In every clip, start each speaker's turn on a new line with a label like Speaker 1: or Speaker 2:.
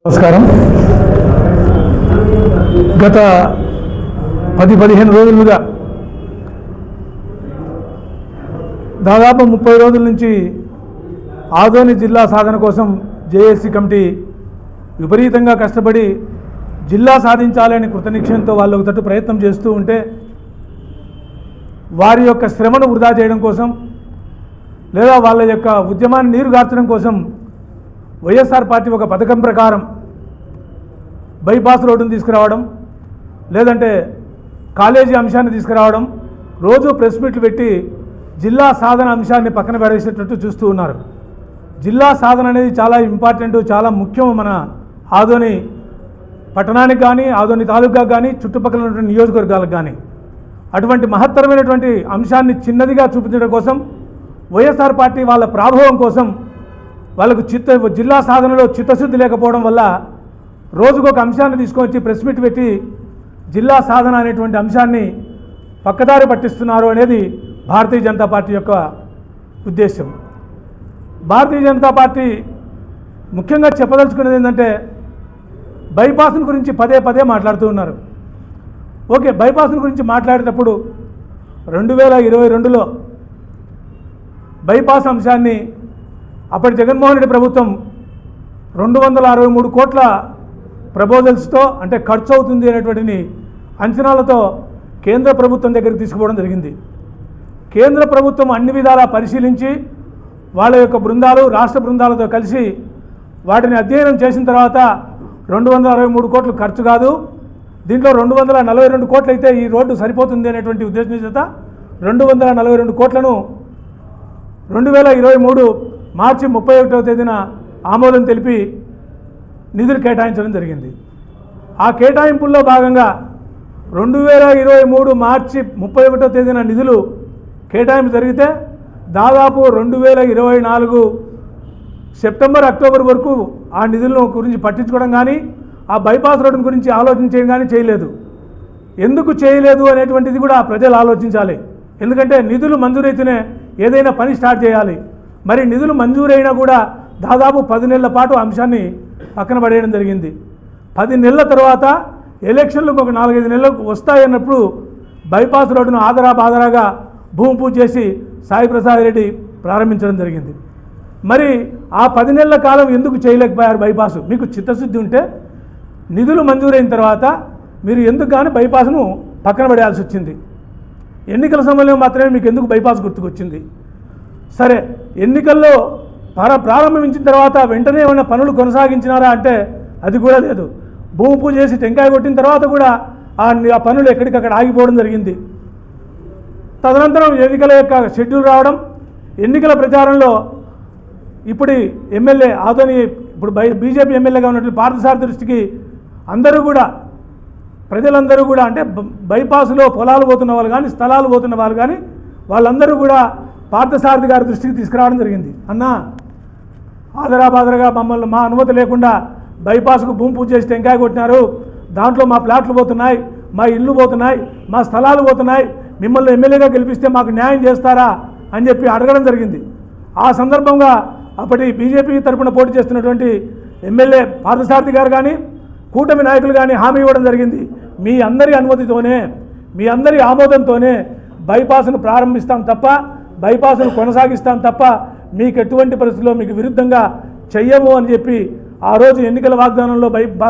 Speaker 1: నమస్కారం. గత 10-15 రోజులుగా దాదాపు 30 రోజుల నుంచి ఆదోని జిల్లా సాధన కోసం జేఏసీ కమిటీ విపరీతంగా కష్టపడి జిల్లా సాధించాలని కృతనిశ్చయంతో వాళ్ళకు తట్టు ప్రయత్నం చేస్తూ ఉంటే వారి యొక్క శ్రమను వృధా చేయడం కోసం లేదా వాళ్ళ యొక్క ఉద్యమాన్ని నీరుగార్చడం కోసం వైఎస్ఆర్ పార్టీ ఒక పథకం ప్రకారం బైపాస్ రోడ్డును తీసుకురావడం, లేదంటే కాలేజీ అంశాన్ని తీసుకురావడం, రోజు ప్రెస్ మీట్లు పెట్టి జిల్లా సాధన అంశాన్ని పక్కన పడేసేటట్టు చూస్తూ ఉన్నారు. జిల్లా సాధన అనేది చాలా ఇంపార్టెంట్, చాలా ముఖ్యం మన ఆదోని పట్టణానికి కానీ, ఆదోని తాలూకాకు కానీ, చుట్టుపక్కల ఉన్నటువంటి నియోజకవర్గాలకు కానీ. అటువంటి మహత్తరమైనటువంటి అంశాన్ని చిన్నదిగా చూపించడం కోసం వైఎస్ఆర్ పార్టీ వాళ్ళ ప్రాభవం కోసం వాళ్ళకు జిల్లా సాధనలో చిత్తశుద్ధి లేకపోవడం వల్ల రోజుకొక అంశాన్ని తీసుకొచ్చి ప్రెస్ మీట్ పెట్టి జిల్లా సాధన అనేటువంటి అంశాన్ని పక్కదారి పట్టిస్తున్నారు అనేది భారతీయ జనతా పార్టీ యొక్క ఉద్దేశం. భారతీయ జనతా పార్టీ ముఖ్యంగా చెప్పదలుచుకునేది ఏంటంటే బైపాస్ని గురించి పదే మాట్లాడుతూ ఉన్నారు. ఓకే, బైపాస్ని గురించి మాట్లాడేటప్పుడు 2022లో బైపాస్ అంశాన్ని అప్పటి జగన్మోహన్ రెడ్డి ప్రభుత్వం 263 కోట్ల ప్రపోజల్స్తో అంటే ఖర్చు అవుతుంది అనేటువంటిని అంచనాలతో కేంద్ర ప్రభుత్వం దగ్గరికి తీసుకుపోవడం జరిగింది. కేంద్ర ప్రభుత్వం అన్ని విధాలా పరిశీలించి వాళ్ళ యొక్క బృందాలు రాష్ట్ర బృందాలతో కలిసి వాటిని అధ్యయనం చేసిన తర్వాత 263 కోట్లు ఖర్చు కాదు, దీంట్లో 242 కోట్లు అయితే ఈ రోడ్డు సరిపోతుంది అనేటువంటి ఉద్దేశం చేత 242 కోట్లను 2023 మార్చి 31వ తేదీన ఆమోదం తెలిపి నిధులు కేటాయించడం జరిగింది. ఆ కేటాయింపుల్లో భాగంగా 2023 మార్చి 31వ తేదీన నిధులు కేటాయింపు జరిగితే దాదాపు 2024 సెప్టెంబర్ అక్టోబర్ వరకు ఆ నిధుల గురించి పట్టించుకోవడం కానీ, ఆ బైపాస్ రోడ్డు గురించి ఆలోచించడం కానీ చేయలేదు. ఎందుకు చేయలేదు అనేటువంటిది కూడా ప్రజలు ఆలోచించాలి. ఎందుకంటే నిధులు మంజూరైతేనే ఏదైనా పని స్టార్ట్ చేయాలి. మరి నిధులు మంజూరైనా కూడా దాదాపు 10 నెలల పాటు అంశాన్ని పక్కన పడేయడం జరిగింది. 10 నెలల తర్వాత ఎలక్షన్లకు ఒక 4-5 నెలలకు వస్తాయన్నప్పుడు బైపాస్ రోడ్డును ఆదరాగా భూమి పూజ చేసి సాయి ప్రసాద్ రెడ్డి ప్రారంభించడం జరిగింది. మరి ఆ 10 నెలల కాలం ఎందుకు చేయలేకపోయారు బైపాసు? మీకు చిత్తశుద్ధి ఉంటే నిధులు మంజూరైన తర్వాత మీరు ఎందుకు కానీ బైపాస్ను పక్కన పడేయాల్సి వచ్చింది? ఎన్నికల సమయంలో మాత్రమే మీకు ఎందుకు బైపాస్ గుర్తుకొచ్చింది? సరే, ఎన్నికల్లో ప్రారంభించిన తర్వాత వెంటనే ఏమైనా పనులు కొనసాగించినారా అంటే అది కూడా లేదు. భూమి పూజ చేసి టెంకాయ కొట్టిన తర్వాత కూడా ఆ పనులు ఎక్కడికక్కడ ఆగిపోవడం జరిగింది. తదనంతరం ఎన్నికల యొక్క షెడ్యూల్ రావడం, ఎన్నికల ప్రచారంలో ఇప్పుడు ఎమ్మెల్యే ఆదోని ఇప్పుడు బీజేపీ ఎమ్మెల్యేగా ఉన్నటువంటి పార్థసారథి దృష్టికి అందరూ కూడా ప్రజలందరూ కూడా అంటే బైపాస్లో పొలాలు పోతున్న వాళ్ళు కానీ, స్థలాలు పోతున్న వాళ్ళు కానీ వాళ్ళందరూ కూడా పార్థసారథి గారి దృష్టికి తీసుకురావడం జరిగింది. అన్నా, ఆదరాబాదరగా మమ్మల్ని మా అనుమతి లేకుండా బైపాస్కు భూమి పూజ చేసి టెంకాయ కొట్టినారు, దాంట్లో మా ప్లాట్లు పోతున్నాయి, మా ఇళ్ళు పోతున్నాయి, మా స్థలాలు పోతున్నాయి, మిమ్మల్ని ఎమ్మెల్యేగా గెలిపిస్తే మాకు న్యాయం చేస్తారా అని చెప్పి అడగడం జరిగింది. ఆ సందర్భంగా అప్పటి బీజేపీ తరఫున పోటీ చేస్తున్నటువంటి ఎమ్మెల్యే పార్థసారథి గారు కానీ, కూటమి నాయకులు కానీ హామీ ఇవ్వడం జరిగింది. మీ అందరి అనుమతితోనే, మీ అందరి ఆమోదంతోనే బైపాస్ను ప్రారంభిస్తాం తప్ప, బైపాస్ను కొనసాగిస్తాం తప్ప మీకు ఎటువంటి పరిస్థితుల్లో మీకు విరుద్ధంగా చెయ్యము అని చెప్పి ఆ రోజు ఎన్నికల వాగ్దానంలో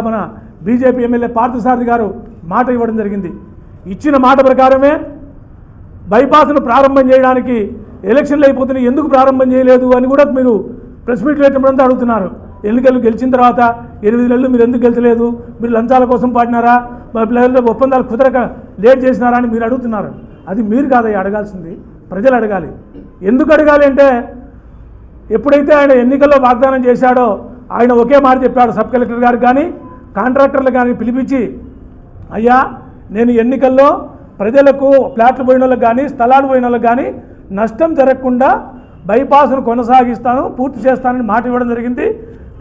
Speaker 1: మన బీజేపీ ఎమ్మెల్యే పార్థసారథి గారు మాట ఇవ్వడం జరిగింది. ఇచ్చిన మాట ప్రకారమే బైపాస్ను ప్రారంభం చేయడానికి ఎలక్షన్లు అయిపోతున్నాయి, ఎందుకు ప్రారంభం చేయలేదు అని కూడా మీరు ప్రెస్ మీట్లు పెట్టినప్పుడంతా అడుగుతున్నారు. ఎన్నికలు గెలిచిన తర్వాత 8 నెలలు మీరు ఎందుకు గెలిచలేదు, మీరు లంచాల కోసం పాడినారా, మా పిల్లల ఒప్పందాలు కుదరక లేట్ చేసినారా అని మీరు అడుగుతున్నారు. అది మీరు కాదయ్యా అడగాల్సింది, ప్రజలు అడగాలి. ఎందుకు అడగాలి అంటే ఎప్పుడైతే ఆయన ఎన్నికల్లో వాగ్దానం చేశాడో ఆయన ఒకే మాట చెప్పాడు సబ్ కలెక్టర్ గారికి కానీ, కాంట్రాక్టర్లు కానీ పిలిపించి, అయ్యా నేను ఎన్నికల్లో ప్రజలకు ఫ్లాట్లు పోయిన వాళ్ళకి కానీ, స్థలాలు పోయిన వాళ్ళకి కానీ నష్టం జరగకుండా బైపాస్ను కొనసాగిస్తాను, పూర్తి చేస్తానని మాట ఇవ్వడం జరిగింది.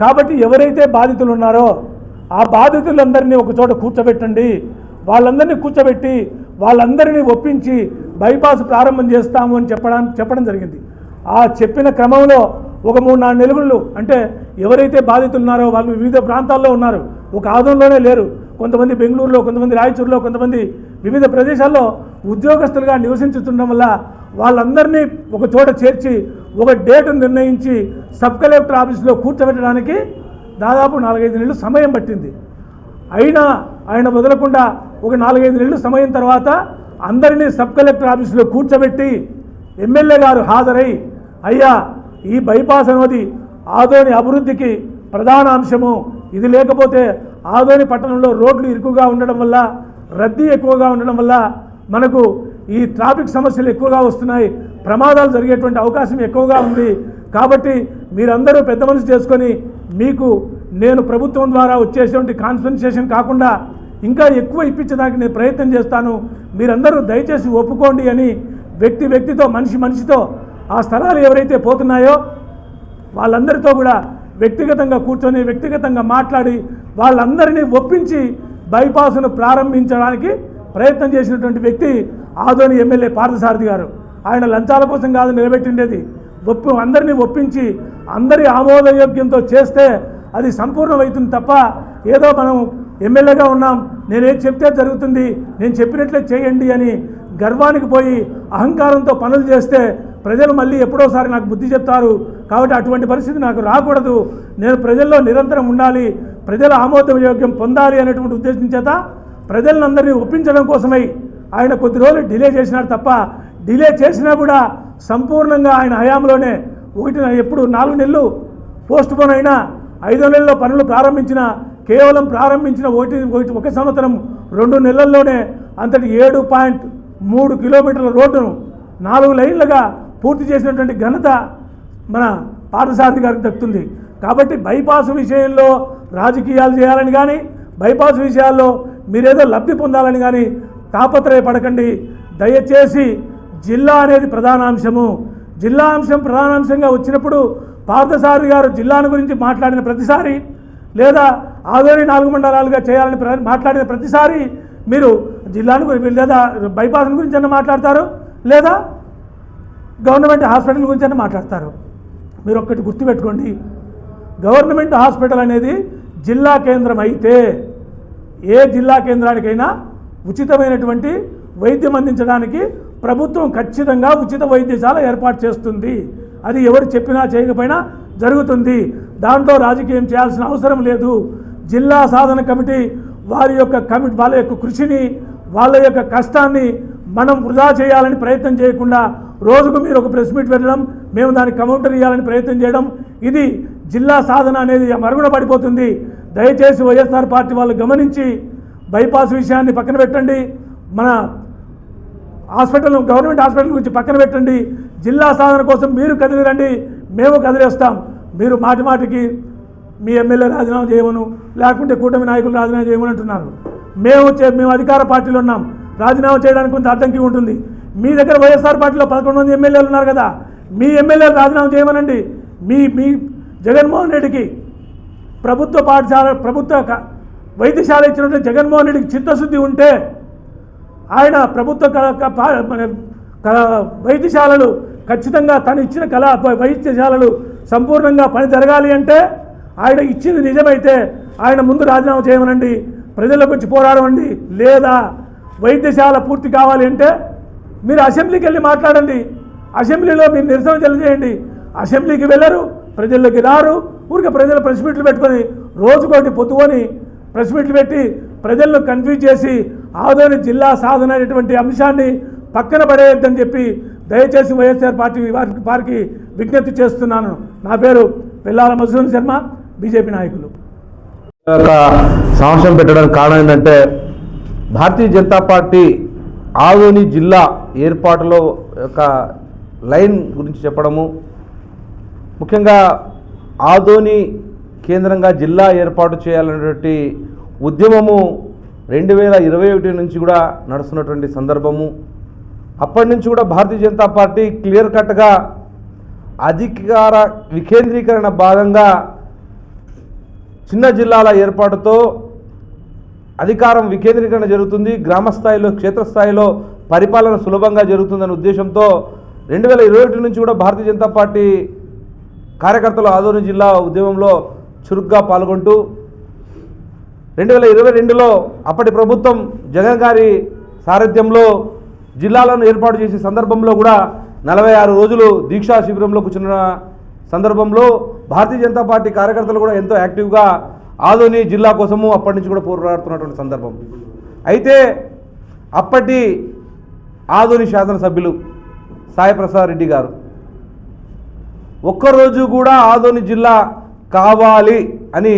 Speaker 1: కాబట్టి ఎవరైతే బాధితులు ఉన్నారో ఆ బాధితులందరినీ ఒక చోట కూర్చోబెట్టండి, వాళ్ళందరినీ కూర్చోబెట్టి వాళ్ళందరినీ ఒప్పించి బైపాస్ ప్రారంభం చేస్తాము అని చెప్పడం జరిగింది. ఆ చెప్పిన క్రమంలో ఒక 3-4 నెలలు అంటే ఎవరైతే బాధితులు ఉన్నారో వాళ్ళు వివిధ ప్రాంతాల్లో ఉన్నారు, ఒక ఆదంలోనే లేరు. కొంతమంది బెంగళూరులో, కొంతమంది రాయచూరులో, కొంతమంది వివిధ ప్రదేశాల్లో ఉద్యోగస్తులుగా నివసించుతుండడం వల్ల వాళ్ళందరినీ ఒక చోట చేర్చి ఒక డేటును నిర్ణయించి సబ్ కలెక్టర్ ఆఫీసులో కూర్చోబెట్టడానికి దాదాపు 4-5 నెలలు సమయం పట్టింది. అయినా ఆయన వదలకుండా ఒక 4-5 నెలలు సమయం తర్వాత అందరినీ సబ్ కలెక్టర్ ఆఫీసులో కూర్చోబెట్టి ఎమ్మెల్యే గారు హాజరై, అయ్యా ఈ బైపాస్ అనేది ఆదోని అభివృద్ధికి ప్రధాన అంశము, ఇది లేకపోతే ఆదోని పట్టణంలో రోడ్లు ఇరుకుగా ఉండడం వల్ల, రద్దీ ఎక్కువగా ఉండడం వల్ల మనకు ఈ ట్రాఫిక్ సమస్యలు ఎక్కువగా వస్తున్నాయి, ప్రమాదాలు జరిగేటువంటి అవకాశం ఎక్కువగా ఉంది. కాబట్టి మీరందరూ పెద్ద మనసు చేసుకొని మీకు నేను ప్రభుత్వం ద్వారా వచ్చేటువంటి కాన్సన్ట్రేషన్ కాకుండా ఇంకా ఎక్కువ ఇప్పించడానికి నేను ప్రయత్నం చేస్తాను, మీరందరూ దయచేసి ఒప్పుకోండి అని వ్యక్తితో మనిషితో ఆ స్థలాలు ఎవరైతే పోతున్నాయో వాళ్ళందరితో కూడా వ్యక్తిగతంగా కూర్చొని వ్యక్తిగతంగా మాట్లాడి వాళ్ళందరినీ ఒప్పించి బైపాస్ను ప్రారంభించడానికి ప్రయత్నం చేసినటువంటి వ్యక్తి ఆదోని ఎమ్మెల్యే పార్థసారథి గారు. ఆయన లంచాల కోసం కాదు నిలబెట్టిండేది, అందరినీ ఒప్పించి అందరి ఆమోదయోగ్యంతో చేస్తే అది సంపూర్ణమవుతుంది తప్ప ఏదో మనం ఎమ్మెల్యేగా ఉన్నాం, నేనేం చెప్తే జరుగుతుంది, నేను చెప్పినట్లే చేయండి అని గర్వానికి పోయి అహంకారంతో పనులు చేస్తే ప్రజలు మళ్ళీ ఎప్పుడోసారి నాకు బుద్ధి చెప్తారు. కాబట్టి అటువంటి పరిస్థితి నాకు రాకూడదు, నేను ప్రజల్లో నిరంతరం ఉండాలి, ప్రజల ఆమోదయోగ్యం పొందాలి అనేటువంటి ఉద్దేశం చేత ప్రజలందరినీ ఒప్పించడం కోసమై ఆయన కొద్ది రోజులు డిలే చేసినారు తప్ప, డిలే చేసినా కూడా సంపూర్ణంగా ఆయన హయాంలోనే ఎప్పుడు 4 నెలలు పోస్ట్ పోన్ అయినా 5 నెలల్లో పనులు కేవలం ప్రారంభించిన ఒక సంవత్సరం 2 నెలల్లోనే అంతటి 7.3 కిలోమీటర్ల రోడ్డును 4 లైన్లుగా పూర్తి చేసినటువంటి ఘనత మన పార్థసారథి గారికి దక్కుతుంది. కాబట్టి బైపాస్ విషయంలో రాజకీయాలు చేయాలని కానీ, బైపాస్ విషయాల్లో మీరేదో లబ్ధి పొందాలని కానీ తాపత్రయపడకండి. దయచేసి జిల్లా అనేది ప్రధాన అంశము, జిల్లా అంశం ప్రధానాంశంగా వచ్చినప్పుడు పార్థసారథి గారు జిల్లాను గురించి మాట్లాడిన ప్రతిసారి, లేదా ఆదోని 4 మండలాలుగా చేయాలని మాట్లాడిన ప్రతిసారి మీరు జిల్లాను గురించి లేదా బైపాస్ గురించి అన్న మాట్లాడతారు, లేదా గవర్నమెంట్ హాస్పిటల్ గురించి అన్న మాట్లాడతారు. మీరు ఒక్కటి గుర్తుపెట్టుకోండి, గవర్నమెంట్ హాస్పిటల్ అనేది జిల్లా కేంద్రం అయితే ఏ జిల్లా కేంద్రానికైనా ఉచితమైనటువంటి వైద్యం అందించడానికి ప్రభుత్వం ఖచ్చితంగా ఉచిత వైద్యశాల ఏర్పాటు చేస్తుంది. అది ఎవరు చెప్పినా చేయకపోయినా జరుగుతుంది. దాంట్లో రాజకీయం చేయాల్సిన అవసరం లేదు. జిల్లా సాధన కమిటీ వాళ్ళ యొక్క కృషిని, వాళ్ళ యొక్క కష్టాన్ని మనం వృధా చేయాలని ప్రయత్నం చేయకుండా రోజుకు మీరు ఒక ప్రెస్ మీట్ పెట్టడం, మేము దానికి కౌంటర్ ఇవ్వాలని ప్రయత్నం చేయడం, ఇది జిల్లా సాధన అనేది మరుగున పడిపోతుంది. దయచేసి వైఎస్ఆర్ పార్టీ వాళ్ళు గమనించి బైపాస్ విషయాన్ని పక్కన పెట్టండి, మన హాస్పిటల్ గవర్నమెంట్ హాస్పిటల్ గురించి పక్కన పెట్టండి, జిల్లా సాధన కోసం మీరు కదిలిరండి, మేము కదిలేస్తాం. మీరు మాటికి మీ ఎమ్మెల్యే రాజీనామా చేయమను, లేకుంటే కూటమి నాయకులు రాజీనామా చేయమని అంటున్నారు. మేము అధికార పార్టీలో ఉన్నాం, రాజీనామా చేయడానికి కొంత అడ్డంకి ఉంటుంది. మీ దగ్గర వైఎస్ఆర్ పార్టీలో 11 మంది ఎమ్మెల్యేలు ఉన్నారు కదా, మీ ఎమ్మెల్యేలు రాజీనామా చేయమనండి. మీ జగన్మోహన్ రెడ్డికి ప్రభుత్వ వైద్యశాల ఇచ్చినటువంటి జగన్మోహన్ రెడ్డికి చిత్తశుద్ధి ఉంటే ఆయన ప్రభుత్వ వైద్యశాలలు ఖచ్చితంగా తను ఇచ్చిన వైద్యశాలలు సంపూర్ణంగా పని జరగాలి అంటే, ఆయన ఇచ్చింది నిజమైతే ఆయన ముందు రాజీనామా చేయమనండి, ప్రజలకు వచ్చి పోరాడమండి. లేదా వైద్యశాల పూర్తి కావాలి అంటే మీరు అసెంబ్లీకి వెళ్ళి మాట్లాడండి, అసెంబ్లీలో మీరు నిరసన తెలియజేయండి. అసెంబ్లీకి వెళ్ళరు, ప్రజల్లోకి రారు, ఊరికే ప్రజలు ప్రెస్ మీట్లు పెట్టుకొని రోజుకోటి పొద్దుకొని ప్రెస్ మీట్లు పెట్టి ప్రజలను కన్ఫ్యూజ్ చేసి ఆదోని జిల్లా సాధన అనేటువంటి అంశాన్ని పక్కన పడేయద్దని చెప్పి దయచేసి వైఎస్ఆర్ పార్టీ వారికి విజ్ఞప్తి చేస్తున్నాను. నా పేరు పిల్లాల మధుసూదన్ శర్మ, బీజేపీ నాయకులు.
Speaker 2: సమావేశం పెట్టడానికి కారణం ఏంటంటే, భారతీయ జనతా పార్టీ ఆదోని జిల్లా ఏర్పాటులో ఒక లైన్ గురించి చెప్పడము, ముఖ్యంగా ఆదోని కేంద్రంగా జిల్లా ఏర్పాటు చేయాలనేటువంటి ఉద్యమము 2021 నుంచి కూడా నడుస్తున్నటువంటి సందర్భము. అప్పటి నుంచి కూడా భారతీయ జనతా పార్టీ క్లియర్ కట్గా అధికార వికేంద్రీకరణ భాగంగా చిన్న జిల్లాల ఏర్పాటుతో అధికారం వికేంద్రీకరణ జరుగుతుంది, గ్రామ స్థాయిలో క్షేత్రస్థాయిలో పరిపాలన సులభంగా జరుగుతుందనే ఉద్దేశంతో 2021 నుంచి కూడా భారతీయ జనతా పార్టీ కార్యకర్తలు ఆదోని జిల్లా ఉద్యమంలో చురుగ్గా పాల్గొంటూ 2022లో అప్పటి ప్రభుత్వం జగన్ గారి సారథ్యంలో జిల్లాలను ఏర్పాటు చేసే సందర్భంలో కూడా 46 రోజులు దీక్షా శిబిరంలో కూర్చున్న సందర్భంలో భారతీయ జనతా పార్టీ కార్యకర్తలు కూడా ఎంతో యాక్టివ్గా ఆదోని జిల్లా కోసము అప్పటి నుంచి కూడా పోరాడుతున్నటువంటి సందర్భం. అయితే అప్పటి ఆదోని శాసనసభ్యులు సాయి ప్రసాద్ రెడ్డి గారు ఒక్కరోజు కూడా ఆదోని జిల్లా కావాలి అని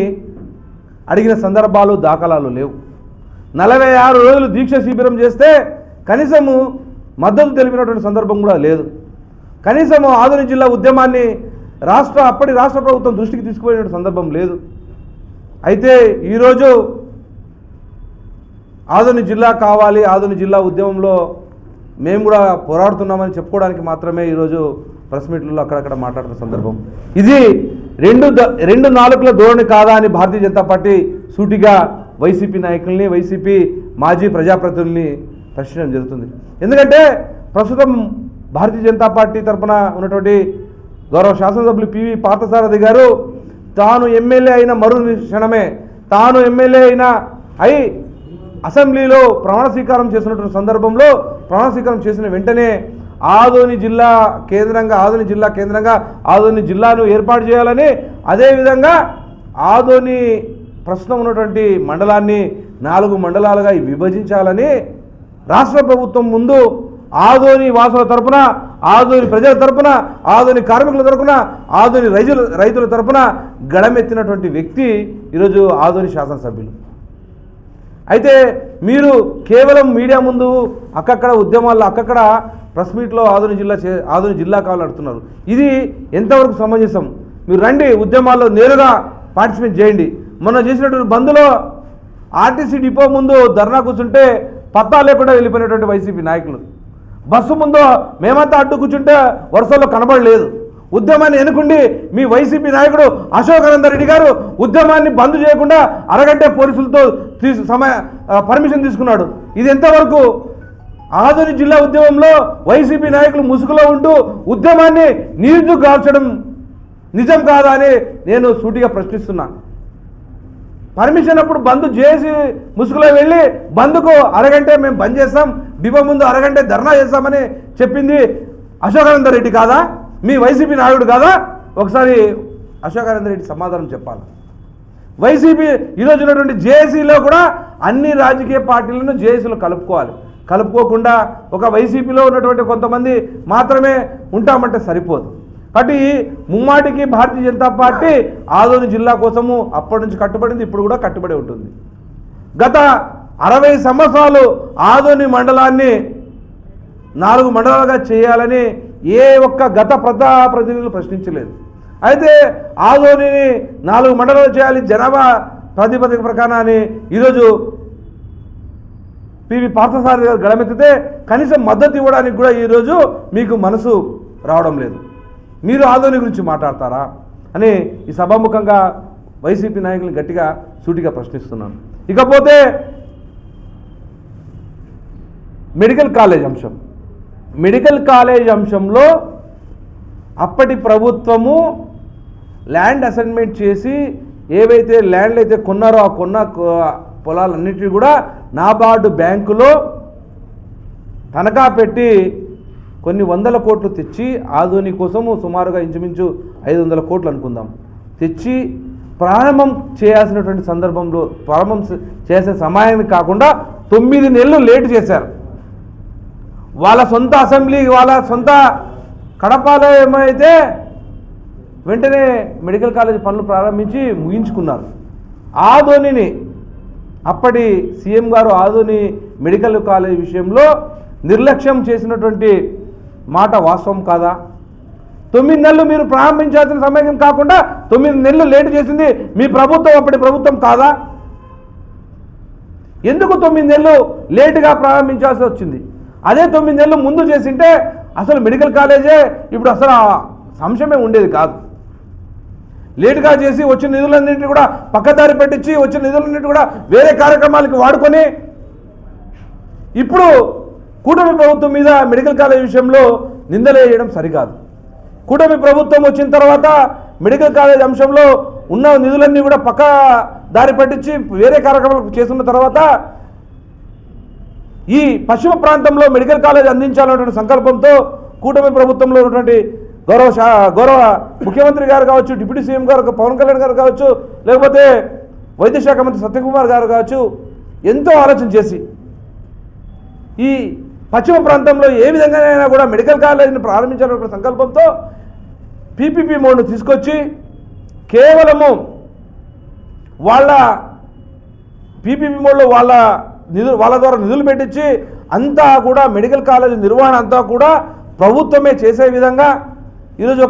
Speaker 2: అడిగిన సందర్భాలు దాఖలాలు లేవు. 46 రోజులు దీక్ష శిబిరం చేస్తే కనీసము మద్దతు తెలిపినటువంటి సందర్భం కూడా లేదు. కనీసము ఆదోని జిల్లా ఉద్యమాన్ని అప్పటి రాష్ట్ర ప్రభుత్వం దృష్టికి తీసుకుపోయిన సందర్భం లేదు. అయితే ఈరోజు ఆదోని జిల్లా కావాలి, ఆదోని జిల్లా ఉద్యమంలో మేము కూడా పోరాడుతున్నామని చెప్పుకోవడానికి మాత్రమే ఈరోజు ప్రెస్ మీట్లలో అక్కడక్కడ మాట్లాడుతున్న సందర్భం. ఇది రెండు నాలుగుల ధోరణి కాదా అని భారతీయ జనతా పార్టీ సూటిగా వైసీపీ నాయకుల్ని, వైసీపీ మాజీ ప్రజాప్రతినిధుల్ని ప్రశ్నించడం జరుగుతుంది. ఎందుకంటే ప్రస్తుతం భారతీయ జనతా పార్టీ తరఫున ఉన్నటువంటి గౌరవ శాసనసభ్యులు పివి పార్థసారథి గారు తాను ఎమ్మెల్యే అయిన క్షణమే తాను ఎమ్మెల్యే అయి అసెంబ్లీలో ప్రమాణ స్వీకారం చేసినటువంటి సందర్భంలో ప్రమాణ స్వీకారం చేసిన వెంటనే ఆదోని జిల్లా కేంద్రంగా ఆదోని జిల్లాను ఏర్పాటు చేయాలని, అదేవిధంగా ఆదోని ప్రస్తుతం ఉన్నటువంటి మండలాన్ని 4 మండలాలుగా విభజించాలని రాష్ట్ర ప్రభుత్వం ముందు ఆదోని వాసుల తరపున, ఆదోని ప్రజల తరపున, ఆదోని కార్మికుల తరపున, ఆదోని రైతుల తరపున గళమెత్తినటువంటి వ్యక్తి ఈరోజు ఆదోని శాసనసభ్యులు. అయితే మీరు కేవలం మీడియా ముందు అక్కక్కడ ఉద్యమాల్లో అక్కక్కడ ప్రెస్ మీట్లో ఆదోని జిల్లా కావాలని అడుగుతున్నారు. ఇది ఎంతవరకు సమంజసం? మీరు రండి, ఉద్యమాల్లో నేరుగా పార్టిసిపేట్ చేయండి. మొన్న చేసినటువంటి బంద్లో ఆర్టీసీ డిపో ముందు ధర్నా కూర్చుంటే పత్తా లేకుండా వెళ్ళిపోయినటువంటి వైసీపీ నాయకులు, బస్సు ముందు మేమంతా అడ్డు కూర్చుంటే వరుసల్లో కనబడలేదు. ఉద్యమాన్ని ఎన్నుకుండి మీ వైసీపీ నాయకుడు అశోకానంద రెడ్డి గారు ఉద్యమాన్ని బంద్ చేయకుండా అరగంట పోలీసులతో పర్మిషన్ తీసుకున్నాడు. ఇది ఎంతవరకు? ఆదోని జిల్లా ఉద్యమంలో వైసీపీ నాయకులు ముసుగులో ఉంటూ ఉద్యమాన్ని నీరు గాల్చడం నిజం కాదా అని నేను సూటిగా ప్రశ్నిస్తున్నా. పర్మిషన్ అప్పుడు బంద్ చేసి ముసుగులో వెళ్ళి బంద్కు అరగంటే మేము బంద్ చేస్తాం, డిపో ముందు అరగంటే ధర్నా చేస్తామని చెప్పింది అశోకానంద రెడ్డి కాదా? మీ వైసీపీ నాయకుడు కాదా? ఒకసారి అశోకానంద రెడ్డి సమాధానం చెప్పాలి. వైసీపీ ఈరోజు ఉన్నటువంటి జేఏసీలో కూడా అన్ని రాజకీయ పార్టీలను జేఏసీలో కలుపుకోకుండా ఒక వైసీపీలో ఉన్నటువంటి కొంతమంది మాత్రమే ఉంటామంటే సరిపోదు. కాబట్టి ముమ్మాటికి భారతీయ జనతా పార్టీ ఆదోని జిల్లా కోసము అప్పటి నుంచి కట్టుబడింది, ఇప్పుడు కూడా కట్టుబడి ఉంటుంది. గత 60 సంవత్సరాలు ఆదోని మండలాన్ని 4 మండలాలుగా చేయాలని ఏ ఒక్క గత ప్రజాప్రతినిధులు ప్రశ్నించలేదు. అయితే ఆదోనిని 4 మండలాలు చేయాలి జనాభా ప్రాతిపదిక ప్రకారాన్ని ఈరోజు పివి పార్థసారథి గారు గళమెత్తితే కనీసం మద్దతు ఇవ్వడానికి కూడా ఈరోజు మీకు మనసు రావడం లేదు. మీరు ఆదోని గురించి మాట్లాడతారా అని ఈ సభాముఖంగా వైసీపీ నాయకులను గట్టిగా సూటిగా ప్రశ్నిస్తున్నాను. ఇకపోతే మెడికల్ కాలేజ్ అంశంలో అప్పటి ప్రభుత్వము ల్యాండ్ అసైన్మెంట్ చేసి ఏవైతే ల్యాండ్లు అయితే కొన్నారో ఆ కొన్న పొలాలన్నిటినీ కూడా నాబార్డు బ్యాంకులో తనఖా పెట్టి కొన్ని 100 కోట్లు తెచ్చి ఆదోని కోసము సుమారుగా ఇంచుమించు 500 కోట్లు అనుకుందాం తెచ్చి ప్రారంభం చేయాల్సినటువంటి సందర్భంలో ప్రారంభం చేసే సమయానికి కాకుండా 9 నెలలు లేట్ చేశారు. వాళ్ళ సొంత అసెంబ్లీ వాళ్ళ సొంత కడపలో ఏమైతే వెంటనే మెడికల్ కాలేజ్ పనులు ప్రారంభించి ముగించుకున్నారు. ఆదోనిని అప్పటి సీఎం గారు ఆదోని మెడికల్ కాలేజ్ విషయంలో నిర్లక్ష్యం చేసినటువంటి మాట వాస్తవం కాదా? 9 నెలలు మీరు ప్రారంభించాల్సిన సమయం కాకుండా 9 నెలలు లేట్ చేసింది మీ ప్రభుత్వం, అప్పటి ప్రభుత్వం కాదా? ఎందుకు 9 నెలలు లేటుగా ప్రారంభించాల్సి వచ్చింది? అదే 9 నెలలు ముందు చేసింటే అసలు మెడికల్ కాలేజే ఇప్పుడు అసలు సంశయమే ఉండేది కాదు. లేటుగా చేసి వచ్చిన నిధులన్నింటినీ కూడా పక్కదారి పెట్టించి వచ్చిన నిధులన్నింటినీ కూడా వేరే కార్యక్రమాలకు వాడుకొని ఇప్పుడు కూటమి ప్రభుత్వం మీద మెడికల్ కాలేజ్ విషయంలో నిందలు వేయడం సరికాదు. కూటమి ప్రభుత్వం వచ్చిన తర్వాత మెడికల్ కాలేజ్ అంశంలో ఉన్న నిధులన్నీ కూడా పక్క దారి పట్టించి వేరే కార్యక్రమాలు చేస్తున్న తర్వాత ఈ పశ్చిమ ప్రాంతంలో మెడికల్ కాలేజ్ అందించాలన్నటువంటి సంకల్పంతో కూటమి ప్రభుత్వంలో ఉన్నటువంటి గౌరవ ముఖ్యమంత్రి గారు కావచ్చు, డిప్యూటీ సీఎం గారు పవన్ కళ్యాణ్ గారు కావచ్చు, లేకపోతే వైద్య శాఖ మంత్రి సత్యకుమార్ గారు కావచ్చు, ఎంతో ఆలోచన చేసి ఈ పశ్చిమ ప్రాంతంలో ఏ విధంగానైనా కూడా మెడికల్ కాలేజీని ప్రారంభించాలనే సంకల్పంతో పీపీపీ మోడ్ను తీసుకొచ్చి కేవలము వాళ్ళ పీపీపీ మోడ్లో వాళ్ళ ద్వారా నిధులు పెట్టించి అంతా కూడా మెడికల్ కాలేజీ నిర్వహణ అంతా కూడా ప్రభుత్వమే చేసే విధంగా ఈరోజు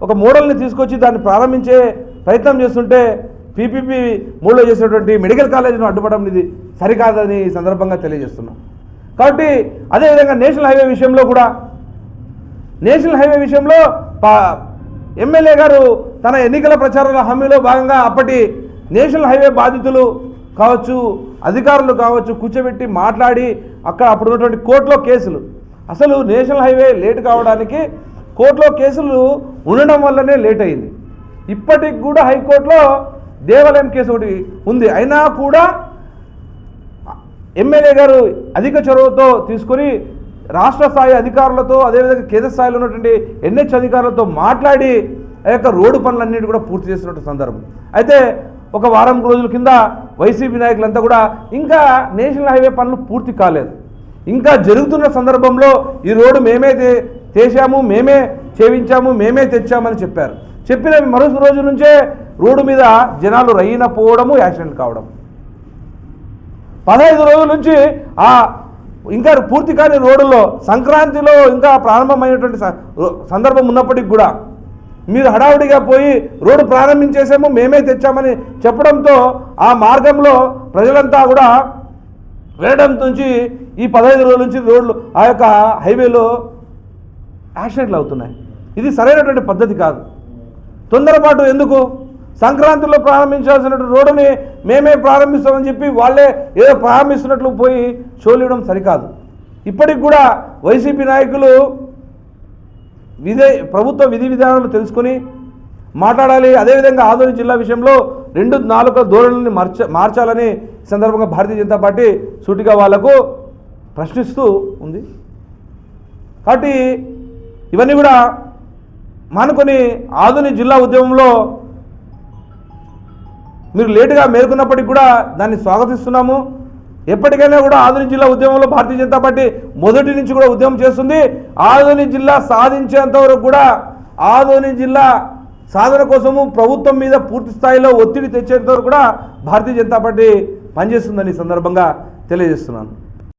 Speaker 2: ఒక మోడల్ని తీసుకొచ్చి దాన్ని ప్రారంభించే ప్రయత్నం చేస్తుంటే పీపీపీ మోడ్లో చేసేటువంటి మెడికల్ కాలేజీని అడ్డుపడడం ఇది సరికాదని ఈ సందర్భంగా తెలియజేస్తున్నాం. కాబట్టి అదేవిధంగా నేషనల్ హైవే విషయంలో ఎమ్మెల్యే గారు తన ఎన్నికల ప్రచారాల హామీలో భాగంగా అప్పటి నేషనల్ హైవే బాధితులు కావచ్చు, అధికారులు కావచ్చు కూర్చోబెట్టి మాట్లాడి అప్పుడు ఉన్నటువంటి కోర్టులో కేసులు, అసలు నేషనల్ హైవే లేట్ కావడానికి కోర్టులో కేసులు ఉండడం వల్లనే లేట్ అయింది. ఇప్పటికి కూడా హైకోర్టులో దేవాలయం కేసు ఒకటి ఉంది. అయినా కూడా ఎమ్మెల్యే గారు అధిక చొరవతో తీసుకొని రాష్ట్ర స్థాయి అధికారులతో అదేవిధంగా కేంద్ర స్థాయిలో ఉన్నటువంటి ఎన్హెచ్ అధికారులతో మాట్లాడి ఆ యొక్క రోడ్డు పనులన్నిటి కూడా పూర్తి చేసినటువంటి సందర్భం. అయితే ఒక వారం రోజుల కింద వైసీపీ నాయకులంతా కూడా ఇంకా నేషనల్ హైవే పనులు పూర్తి కాలేదు, ఇంకా జరుగుతున్న సందర్భంలో ఈ రోడ్డు మేమే చేశాము, మేమే చేయించాము, మేమే తెచ్చామని చెప్పారు. చెప్పిన మరో రోజు నుంచే రోడ్డు మీద జనాలు రయ్యిన పోవడము, యాక్సిడెంట్ కావడం. 15 రోజుల నుంచి ఇంకా పూర్తి కాని రోడ్డులో సంక్రాంతిలో ఇంకా ప్రారంభమైనటువంటి సందర్భం ఉన్నప్పటికీ కూడా మీరు హడావుడిగా పోయి రోడ్డు ప్రారంభించేసాము, మేమే తెచ్చామని చెప్పడంతో ఆ మార్గంలో ప్రజలంతా కూడా వెళ్ళడం నుంచి ఈ 15 రోజుల నుంచి రోడ్లు ఆ యొక్క హైవేలో యాక్సిడెంట్లు అవుతున్నాయి. ఇది సరైనటువంటి పద్ధతి కాదు. తొందరపాటు ఎందుకు? సంక్రాంతిలో ప్రారంభించాల్సినటువంటి రోడ్డుని మేమే ప్రారంభిస్తామని చెప్పి వాళ్ళే ఏదో ప్రారంభిస్తున్నట్లు పోయి షోలివ్వడం సరికాదు. ఇప్పటికి కూడా వైసీపీ నాయకులు ప్రభుత్వ విధి విధానాలు తెలుసుకొని మాట్లాడాలి. అదేవిధంగా ఆదోని జిల్లా విషయంలో 2 నాలుకల ధోరణుల్ని మార్చాలని ఈ సందర్భంగా భారతీయ జనతా పార్టీ సూటిగా వాళ్లకు ప్రశ్నిస్తూ ఉంది. కాబట్టి ఇవన్నీ కూడా మానుకొని ఆదోని జిల్లా ఉద్యమంలో మీరు లేటుగా మేల్కొన్నప్పటికీ కూడా దాన్ని స్వాగతిస్తున్నాము. ఎప్పటికైనా కూడా ఆదోని జిల్లా ఉద్యమంలో భారతీయ జనతా పార్టీ మొదటి నుంచి కూడా ఉద్యమం చేస్తుంది. ఆదోని జిల్లా సాధించేంత వరకు కూడా ఆదోని జిల్లా సాధన కోసము ప్రభుత్వం మీద పూర్తి స్థాయిలో ఒత్తిడి తెచ్చేంత వరకు కూడా భారతీయ జనతా పార్టీ పనిచేస్తుందని సందర్భంగా తెలియజేస్తున్నాను.